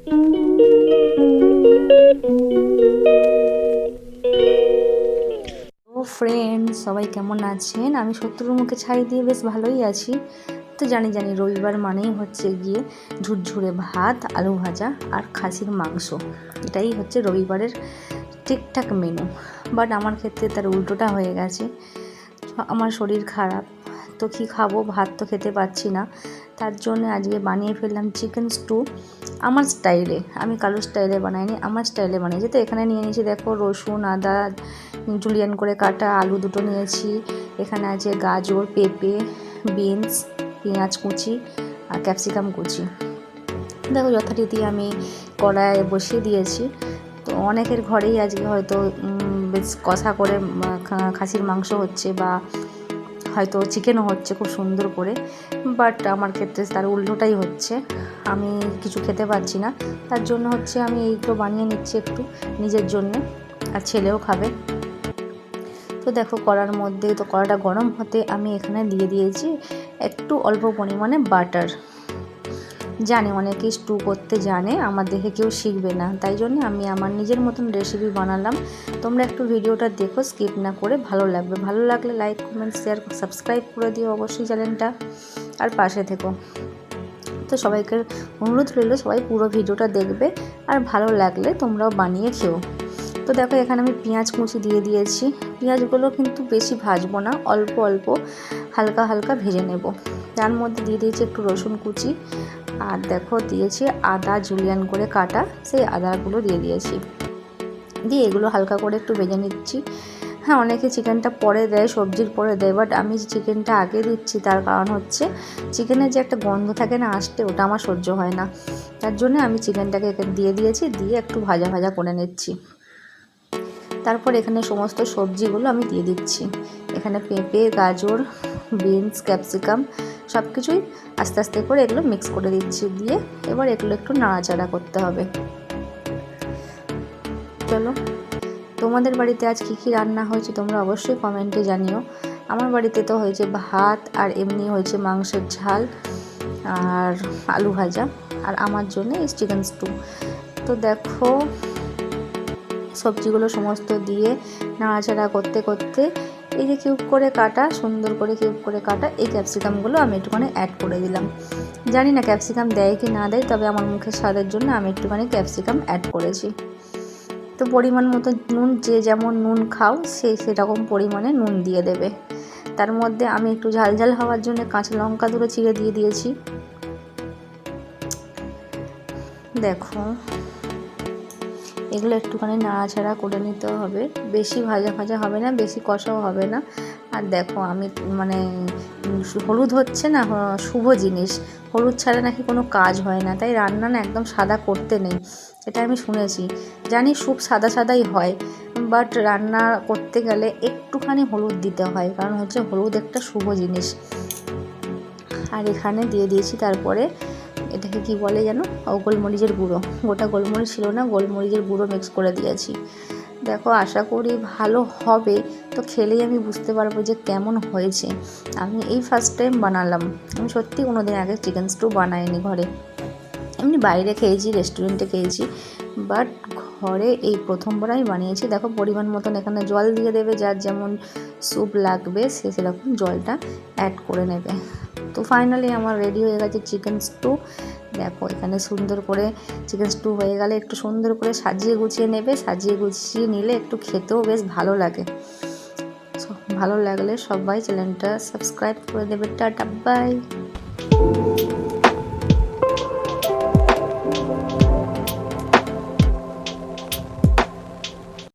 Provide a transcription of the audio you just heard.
Friend, সবাই কেমন আছেন? আমি শত্রুর মুখে ছাই দিয়ে বেশ ভালোই আছি। তো জানি রবিবার মানেই হচ্ছে গিয়ে ঝুরঝুরে ভাত, আলু ভাজা আর খাসির মাংস। এটাই হচ্ছে রবিবারের ঠিকঠাক মেনু। বাট আমার ক্ষেত্রে তার উল্টোটা হয়ে গেছে। আমার শরীর খারাপ, তো কী খাবো, ভাত তো খেতে পাচ্ছি না। তার জন্য আজকে বানিয়ে ফেললাম চিকেন স্টু আমার স্টাইলে। আমি কারোর স্টাইলে বানাইনি, আমার স্টাইলে বানিয়েছি। তো এখানে নিয়ে নিয়েছি দেখো রসুন, আদা জুলিয়ান করে কাটা, আলু দুটো নিয়েছি, এখানে আছে গাজর, পেঁপে, বিনস, পেঁয়াজ কুচি আর ক্যাপসিকাম কুচি। দেখো যথারীতি আমি কড়াইয়ে বসিয়ে দিয়েছি। তো অনেকের ঘরেই আজকে হয়তো বেশ কষা করে খাসির মাংস হচ্ছে বা হয়তো চিকেনও হচ্ছে খুব সুন্দর করে। বাট আমার ক্ষেত্রে তার উল্টোটাই হচ্ছে। আমি কিছু খেতে পারছি না, তার জন্য হচ্ছে আমি এইগুলো বানিয়ে নিচ্ছি একটু নিজের জন্য, আর ছেলেও খাবে। তো দেখো কড়ার মধ্যে, তো কড়াটা গরম হতে আমি এখানে দিয়ে দিয়েছি একটু অল্প পরিমাণে বাটার। জানি অনেকেই স্টু করতে জানে, আমার দেখে কেউ শিখবে না, তাই জন্য আমি আমার নিজের মতন রেসিপি বানালাম। তোমরা একটু ভিডিওটা দেখো, স্কিপ না করে, ভালো লাগবে। ভালো লাগলে লাইক, কমেন্ট, শেয়ার, সাবস্ক্রাইব করে দিও অবশ্যই চ্যানেলটা, আর পাশে থেকো। তো সবাইকে অনুরোধ রইল সবাই পুরো ভিডিওটা দেখবে, আর ভালো লাগলে তোমরাও বানিয়ে খেও। তো দেখো এখানে আমি পেঁয়াজ কুচি দিয়ে দিয়েছি। পেঁয়াজগুলো কিন্তু বেশি ভাজবো না, অল্প অল্প হালকা হালকা ভেজে নেব। তার মধ্যে দিয়ে দিয়েছি একটু রসুন কুচি, আর দেখো দিয়েছি আদা জুলিয়ান করে কাটা, সেই আদাগুলো দিয়ে দিয়েছি। দিয়ে এগুলো হালকা করে একটু ভেজে নিচ্ছি। হ্যাঁ, অনেকে চিকেনটা পরে দেয়, সবজির পরে দেয়, বাট আমি চিকেনটা আগে দিচ্ছি। তার কারণ হচ্ছে চিকেনের যে একটা গন্ধ থাকে না আসতে, ওটা আমার সহ্য হয় না। তার জন্য আমি চিকেনটাকে দিয়ে দিয়েছি, দিয়ে একটু ভাজা ভাজা করে নিচ্ছি। তারপর এখানে সমস্ত সবজিগুলো আমি দিয়ে দিচ্ছি। এখানে পেঁপে, গাজর, বিনস, ক্যাপসিকাম সব কিছুই আস্তে আস্তে করে এগুলো মিক্স করে দিচ্ছি। দিয়ে এবার এগুলো একটু নাড়াচাড়া করতে হবে। চলো, তোমাদের বাড়িতে আজ কী কী রান্না হয়েছে তোমরা অবশ্যই কমেন্টে জানিও। আমার বাড়িতে তো হয়েছে ভাত, আর এমনি হয়েছে মাংসের ঝাল আর আলু ভাজা, আর আমার জন্য চিকেন স্টু। তো দেখো সবজিগুলো সমস্ত দিয়ে নাড়াচাড়া করতে করতে এই যে কিউব করে কাটা, সুন্দর করে কিউব করে কাটা এই ক্যাপসিকামগুলো আমি একটুখানি অ্যাড করে দিলাম। জানি না ক্যাপসিকাম দেয় কি না দেয়, তবে আমার মুখের স্বাদের জন্য আমি একটুখানি ক্যাপসিকাম অ্যাড করেছি। তো পরিমাণ মতো নুন, যে যেমন নুন খাও সেরকম পরিমাণে নুন দিয়ে দেবে। তার মধ্যে আমি একটু ঝাল ঝাল হওয়ার জন্য কাঁচা লঙ্কা দুটো চিড়ে দিয়ে দিয়েছি। দেখো এগুলো একটুখানি নাড়াচাড়া করে নিতে হবে, বেশি ভাজা ভাজা হবে না, বেশি কষাও হবে না। আর দেখো আমি হলুদ হচ্ছে না শুভ জিনিস, হলুদ ছাড়া নাকি কোনো কাজ হয় না, তাই রান্না না একদম সাদা করতে নেই, এটা আমি শুনেছি। জানি স্যুপ সাদা সাদাই হয়, বাট রান্না করতে গেলে একটুখানি হলুদ দিতে হয়, কারণ হচ্ছে হলুদ একটা শুভ জিনিস। আর এখানে দিয়ে দিয়েছি তারপরে এটাকে কি বলে যেন, গোলমরিচের গুঁড়ো। গোটা গোলমরিচ ছিল না, গোলমরিচের গুঁড়ো মিক্স করে দিয়েছি। দেখো আশা করি ভালো হবে, তো খেলেই আমি বুঝতে পারবো যে কেমন হয়েছে। আমি এই ফার্স্ট টাইম বানালাম, আমি সত্যি কোনো দিন আগে চিকেন স্টু বানাইনি ঘরে। এমনি বাইরে খেয়েছি, রেস্টুরেন্টে খেয়েছি, বাট ঘরে এই প্রথমবার আমি বানিয়েছি। দেখো পরিমাণ মতন এখানে জল দিয়ে দেবে, যার যেমন স্যুপ লাগবে সে সেরকম জলটা অ্যাড করে নেবে। তো ফাইনালি আমার রেডি হয়ে গেছে চিকেন স্টু। দেখো এখানে সুন্দর করে চিকেন স্টু হয়ে গেলে একটু সুন্দর করে সাজিয়ে গুছিয়ে নেবে, সাজিয়ে গুছিয়ে নিলে একটু খেতেও বেশ ভালো লাগে। ভালো লাগলে সবাই চ্যানেলটা সাবস্ক্রাইব করে দেবে। Tata, by.